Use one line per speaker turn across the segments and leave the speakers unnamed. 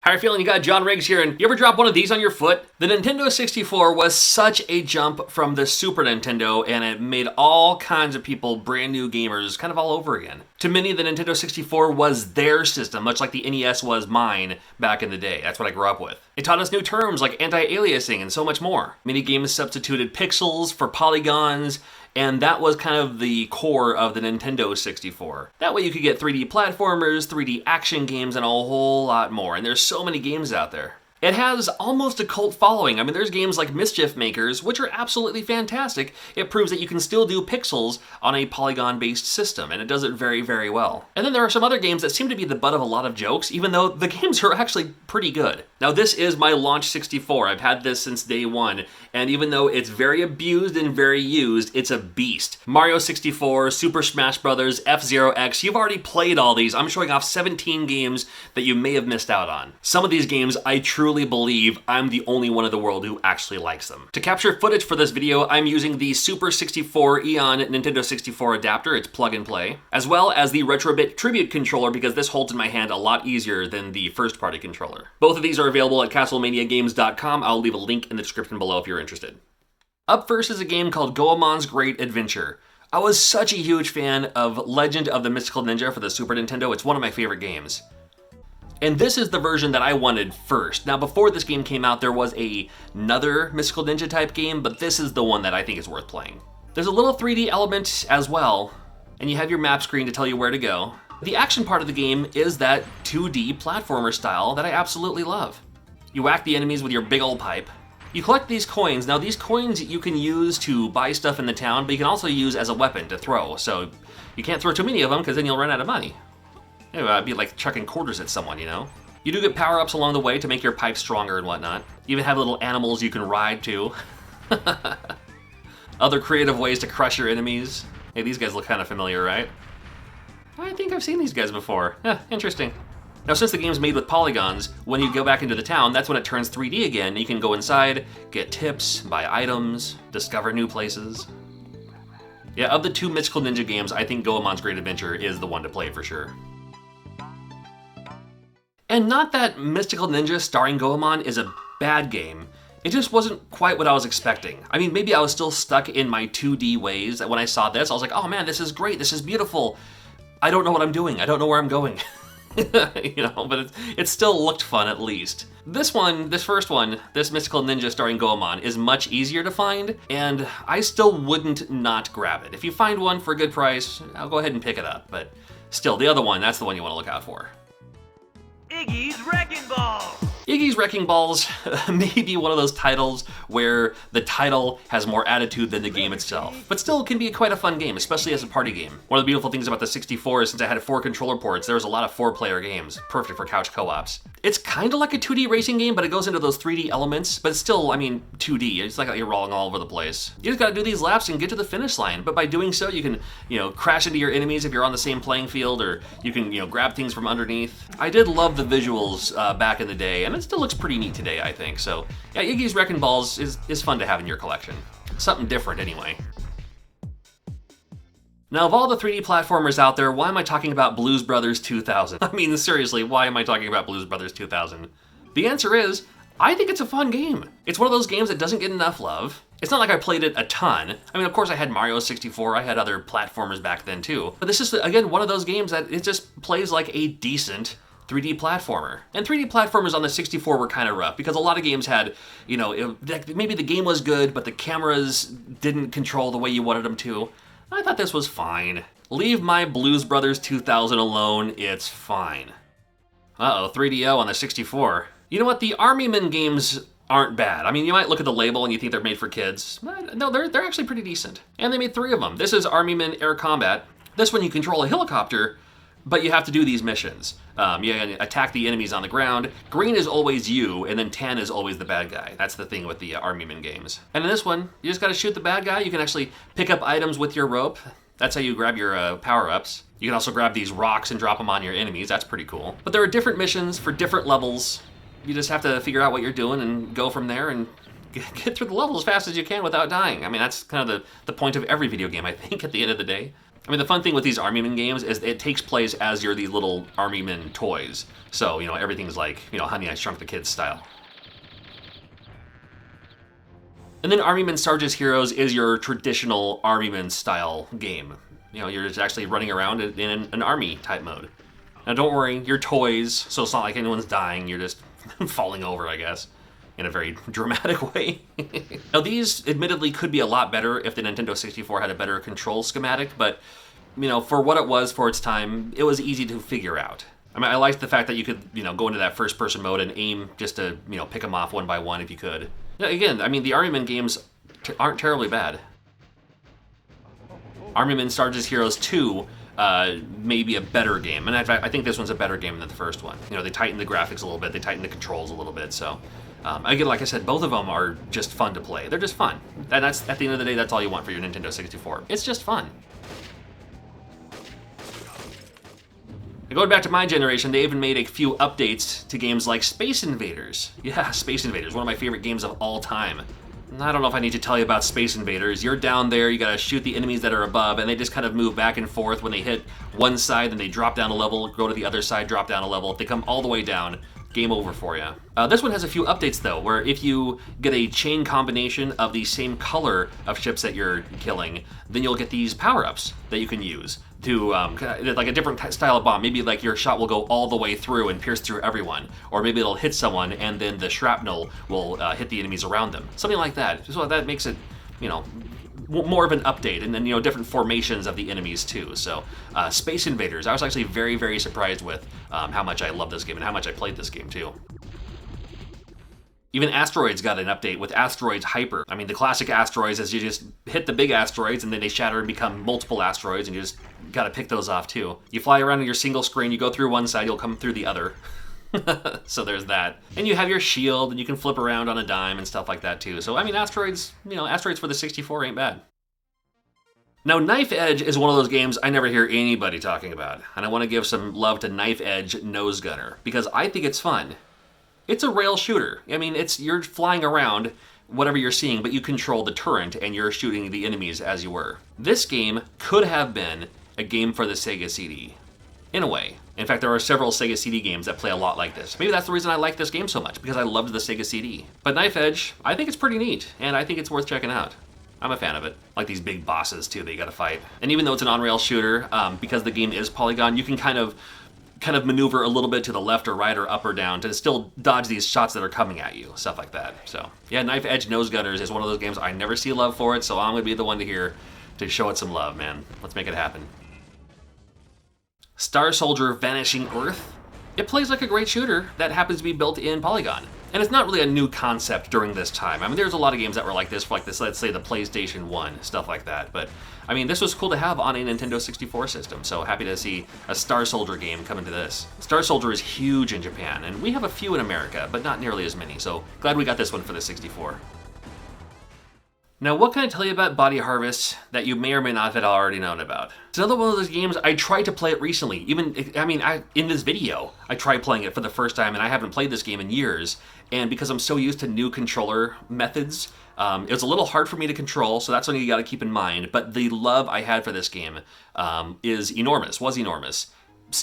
How are you feeling? You got John Riggs here, and you ever drop one of these on your foot? The Nintendo 64 was such a jump from the Super Nintendo, and it made all kinds of people brand new gamers kind of all over again. To many, the Nintendo 64 was their system, much like the NES was mine back in the day. That's what I grew up with. It taught us new terms like anti-aliasing and so much more. Many games substituted pixels for polygons, and that was kind of the core of the Nintendo 64. That way you could get 3D platformers, 3D action games, and a whole lot more. And there's so many games out there. It has almost a cult following. I mean, there's games like Mischef Makers, which are absolutely fantastic. It proves that you can still do pixels on a polygon-based system, and it does it very, very well. And then there are some other games that seem to be the butt of a lot of jokes, even though the games are actually pretty good. Now, this is my launch 64. I've had this since day one, and even though it's very abused and very used, it's a beast. Mario 64, Super Smash Bros., F-Zero X, you've already played all these. I'm showing off 17 games that you may have missed out on. Some of these games I truly believe I'm the only one in the world who actually likes them. To capture footage for this video, I'm using the Super 64 Eon Nintendo 64 adapter, it's plug and play, as well as the Retrobit Tribute controller because this holds in my hand a lot easier than the first party controller. Both of these are available at castlemaniagames.com. I'll leave a link in the description below if you're interested. Up first is a game called Goemon's Great Adventure. I was such a huge fan of Legend of the Mystical Ninja for the Super Nintendo. It's one of my favorite games. And this is the version that I wanted first. Now, before this game came out, there was another Mystical Ninja type game, but this is the one that I think is worth playing. There's a little 3D element as well, and you have your map screen to tell you where to go. The action part of the game is that 2D platformer style that I absolutely love. You whack the enemies with your big old pipe. You collect these coins. Now, these coins you can use to buy stuff in the town, but you can also use as a weapon to throw. So you can't throw too many of them because then you'll run out of money. It'd be like chucking quarters at someone, you know? You do get power-ups along the way to make your pipe stronger and whatnot. You even have little animals you can ride too. Other creative ways to crush your enemies. Hey, these guys look kind of familiar, right? I think I've seen these guys before. Interesting. Now, since the game's made with polygons, when you go back into the town, that's when it turns 3D again. You can go inside, get tips, buy items, discover new places. Yeah, of the two Mystical Ninja games, I think Goemon's Great Adventure is the one to play for sure. And not that Mystical Ninja starring Goemon is a bad game. It just wasn't quite what I was expecting. I mean, maybe I was still stuck in my 2D ways that when I saw this, I was like, oh man, this is great, this is beautiful. I don't know what I'm doing, I don't know where I'm going. You know, but it still looked fun at least. This first one, this Mystical Ninja starring Goemon, is much easier to find, and I still wouldn't not grab it. If you find one for a good price, I'll go ahead and pick it up, but still, the other one, that's the one you want to look out for.
Iggy's Wrecking Balls!
Iggy's Wrecking Balls may be one of those titles where the title has more attitude than the game itself, but still can be quite a fun game, especially as a party game. One of the beautiful things about the 64 is since I had 4 controller ports, there was a lot of 4-player games, perfect for couch co-ops. It's kind of like a 2D racing game, but it goes into those 3D elements, but it's still, I mean, 2D. It's like you're rolling all over the place. You just gotta do these laps and get to the finish line, but by doing so, you can, you know, crash into your enemies if you're on the same playing field, or you can, you know, grab things from underneath. I did love the visuals back in the day, and it still looks pretty neat today, I think. So, yeah, Iggy's Wrecking Balls is fun to have in your collection. Something different, anyway. Now, of all the 3D platformers out there, why am I talking about Blues Brothers 2000? I mean, seriously, why am I talking about Blues Brothers 2000? The answer is, I think it's a fun game. It's one of those games that doesn't get enough love. It's not like I played it a ton. I mean, of course I had Mario 64, I had other platformers back then too. But this is, again, one of those games that it just plays like a decent 3D platformer. And 3D platformers on the 64 were kind of rough because a lot of games had, you know, maybe the game was good, but the cameras didn't control the way you wanted them to. I thought this was fine. Leave my Blues Brothers 2000 alone, it's fine. Uh-oh, 3DO on the 64. You know what, the Armyman games aren't bad. I mean, you might look at the label and you think they're made for kids. No, they're actually pretty decent. And they made 3 of them. This is Armyman Air Combat. This one you control a helicopter, but you have to do these missions. You attack the enemies on the ground. Green is always you, and then tan is always the bad guy. That's the thing with the Armyman games. And in this one, you just gotta shoot the bad guy. You can actually pick up items with your rope. That's how you grab your power-ups. You can also grab these rocks and drop them on your enemies. That's pretty cool. But there are different missions for different levels. You just have to figure out what you're doing and go from there and get through the level as fast as you can without dying. I mean, that's kind of the point of every video game, I think, at the end of the day. I mean, the fun thing with these Armyman games is it takes place as you're these little Armyman toys. So, everything's like, Honey, I Shrunk the Kids style. And then Armyman Sarge's Heroes is your traditional Armyman style game. You're just actually running around in an army type mode. Now don't worry, you're toys, so it's not like anyone's dying, you're just falling over, I guess, in a very dramatic way. Now these admittedly could be a lot better if the Nintendo 64 had a better control schematic, but for what it was for its time, it was easy to figure out. I mean, I liked the fact that you could, go into that first person mode and aim just to, pick them off one by one if you could. Again, I mean, the Armyman games aren't terribly bad. Armyman Sarge's Heroes 2 may be a better game, and in fact, I think this one's a better game than the first one. They tightened the graphics a little bit, they tightened the controls a little bit, so... again, like I said, both of them are just fun to play. They're just fun. And that's, at the end of the day, that's all you want for your Nintendo 64. It's just fun. Going back to my generation, they even made a few updates to games like Space Invaders. Yeah, Space Invaders, one of my favorite games of all time. I don't know if I need to tell you about Space Invaders. You're down there, you gotta shoot the enemies that are above, and they just kind of move back and forth. When they hit one side, then they drop down a level, go to the other side, drop down a level. If they come all the way down, game over for you. This one has a few updates though, where if you get a chain combination of the same color of ships that you're killing, then you'll get these power-ups that you can use to, like a different style of bomb. Maybe like your shot will go all the way through and pierce through everyone, or maybe it'll hit someone and then the shrapnel will hit the enemies around them. Something like that. So that makes it, more of an update, and then different formations of the enemies too. So Space Invaders, I was actually very, very surprised with how much I love this game and how much I played this game too. Even Asteroids got an update with Asteroids Hyper. I mean, the classic Asteroids is you just hit the big asteroids and then they shatter and become multiple asteroids, and you just gotta pick those off too. You fly around on your single screen, you go through one side, you'll come through the other. So there's that. And you have your shield, and you can flip around on a dime and stuff like that too. So, I mean, Asteroids, Asteroids for the 64 ain't bad. Now, Knife Edge is one of those games I never hear anybody talking about. And I want to give some love to Knife Edge Nose Gunner, because I think it's fun. It's a rail shooter. I mean, you're flying around, whatever you're seeing, but you control the turret, and you're shooting the enemies as you were. This game could have been a game for the Sega CD. In a way. In fact, there are several Sega CD games that play a lot like this. Maybe that's the reason I like this game so much, because I loved the Sega CD. But Knife Edge, I think it's pretty neat, and I think it's worth checking out. I'm a fan of it. Like these big bosses, too, that you gotta fight. And even though it's an on-rail shooter, because the game is polygon, you can kind of maneuver a little bit to the left or right or up or down to still dodge these shots that are coming at you, stuff like that. So, yeah, Knife Edge Nose Gunners is one of those games I never see love for it, so I'm gonna be the one to show it some love, man. Let's make it happen. Star Soldier Vanishing Earth. It plays like a great shooter that happens to be built in Polygon. And it's not really a new concept during this time. I mean, there's a lot of games that were like this, for like this, let's say the PlayStation 1, stuff like that. But, I mean, this was cool to have on a Nintendo 64 system, so happy to see a Star Soldier game come into this. Star Soldier is huge in Japan, and we have a few in America, but not nearly as many, so glad we got this one for the 64. Now, what can I tell you about Body Harvest that you may or may not have already known about? It's another one of those games, I tried to play it recently. In this video, I tried playing it for the first time, and I haven't played this game in years. And because I'm so used to new controller methods, it was a little hard for me to control, so that's something you gotta keep in mind. But the love I had for this game was enormous.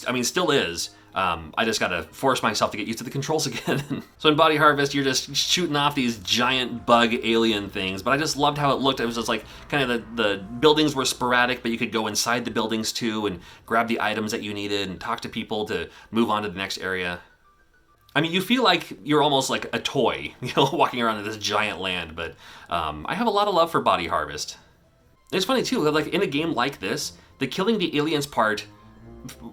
I mean, still is. I just gotta force myself to get used to the controls again. So in Body Harvest, you're just shooting off these giant bug alien things, but I just loved how it looked. It was just like, kind of the buildings were sporadic, but you could go inside the buildings too and grab the items that you needed and talk to people to move on to the next area. I mean, you feel like you're almost like a toy, walking around in this giant land, but I have a lot of love for Body Harvest. And it's funny too, like in a game like this, the killing the aliens part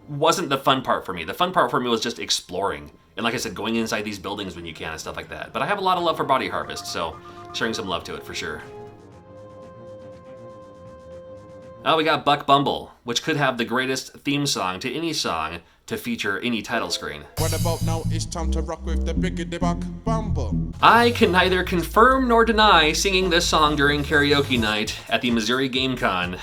wasn't the fun part for me. The fun part for me was just exploring. And like I said, going inside these buildings when you can and stuff like that. But I have a lot of love for Body Harvest, so sharing some love to it for sure. Oh, we got Buck Bumble, which could have the greatest theme song to any song to feature any title screen.
What about now? It's time to rock with the biggity Buck Bumble.
I can neither confirm nor deny singing this song during karaoke night at the Missouri Game Con.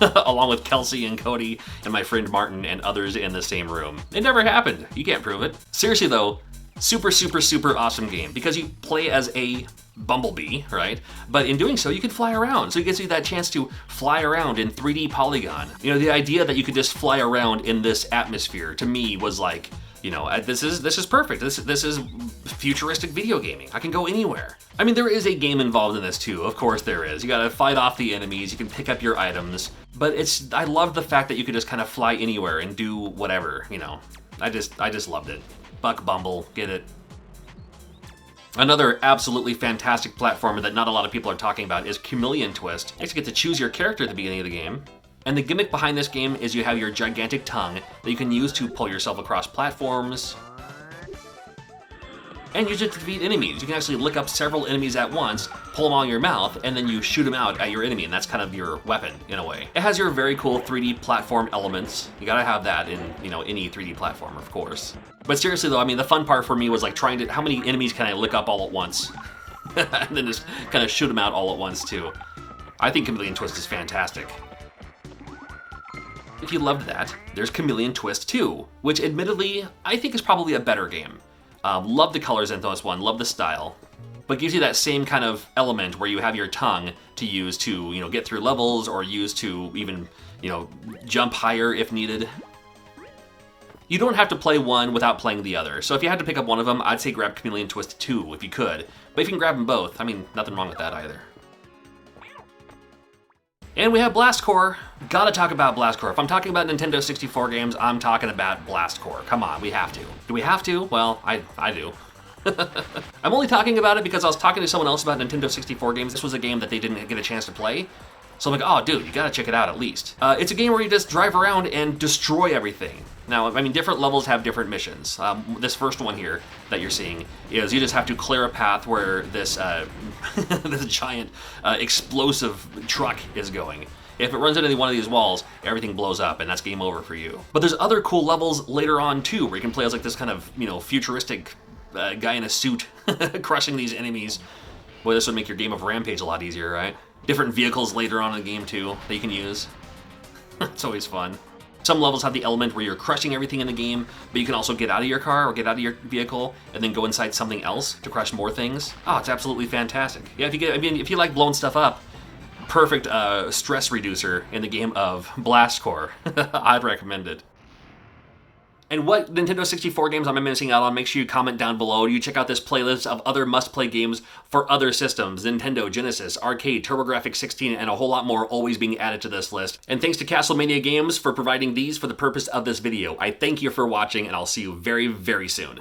Along with Kelsey and Cody and my friend Martin and others in the same room. It never happened. You can't prove it. Seriously though, super awesome game because you play as a Bumblebee, right? But in doing so, you can fly around. So it gives you that chance to fly around in 3D polygon. You know, the idea that you could just fly around in this atmosphere, to me, was like, you know, this is perfect. This is futuristic video gaming. I can go anywhere. I mean, there is a game involved in this too. Of course there is. You gotta fight off the enemies, you can pick up your items, but I love the fact that you could just kind of fly anywhere and do whatever, you know. I just loved it. Buck Bumble, get it? Another absolutely fantastic platformer that not a lot of people are talking about is Chameleon Twist. You actually get to choose your character at the beginning of the game. And the gimmick behind this game is you have your gigantic tongue that you can use to pull yourself across platforms and use it to defeat enemies. You can actually lick up several enemies at once, pull them all in your mouth, and then you shoot them out at your enemy, and that's kind of your weapon, in a way. It has your very cool 3D platform elements. You gotta have that in, you know, any 3D platformer, of course. But seriously though, I mean, the fun part for me was like trying to, how many enemies can I lick up all at once? And then just kind of shoot them out all at once too. I think Chameleon Twist is fantastic. If you loved that, there's Chameleon Twist 2, which admittedly, I think is probably a better game. Love the colors in this one, love the style, but gives you that same kind of element where you have your tongue to use to, you know, get through levels or use to even, you know, jump higher if needed. You don't have to play one without playing the other, so if you had to pick up one of them, I'd say grab Chameleon Twist 2 if you could, but if you can grab them both, I mean, nothing wrong with that either. And we have Blastcore. Gotta talk about Blastcore. If I'm talking about Nintendo 64 games, I'm talking about Blastcore. Come on, we have to. Do we have to? Well, I do. I'm only talking about it because I was talking to someone else about Nintendo 64 games. This was a game that they didn't get a chance to play. So I'm like, oh dude, you gotta check it out at least. It's a game where you just drive around and destroy everything. Now, I mean, different levels have different missions. This first one here that you're seeing is you just have to clear a path where this this giant explosive truck is going. If it runs into one of these walls, everything blows up, and that's game over for you. But there's other cool levels later on too, where you can play as like this kind of, you know, futuristic guy in a suit crushing these enemies. Boy, this would make your game of Rampage a lot easier, right? Different vehicles later on in the game too that you can use. It's always fun. Some levels have the element where you're crushing everything in the game, but you can also get out of your car or get out of your vehicle and then go inside something else to crush more things. Oh, it's absolutely fantastic. Yeah, if you like blowing stuff up, perfect stress reducer in the game of Blastcore. I'd recommend it. And what Nintendo 64 games am I missing out on? Make sure you comment down below. You check out this playlist of other must-play games for other systems. Nintendo, Genesis, Arcade, TurboGrafx-16, and a whole lot more always being added to this list. And thanks to Castlemania Games for providing these for the purpose of this video. I thank you for watching, and I'll see you very, very soon.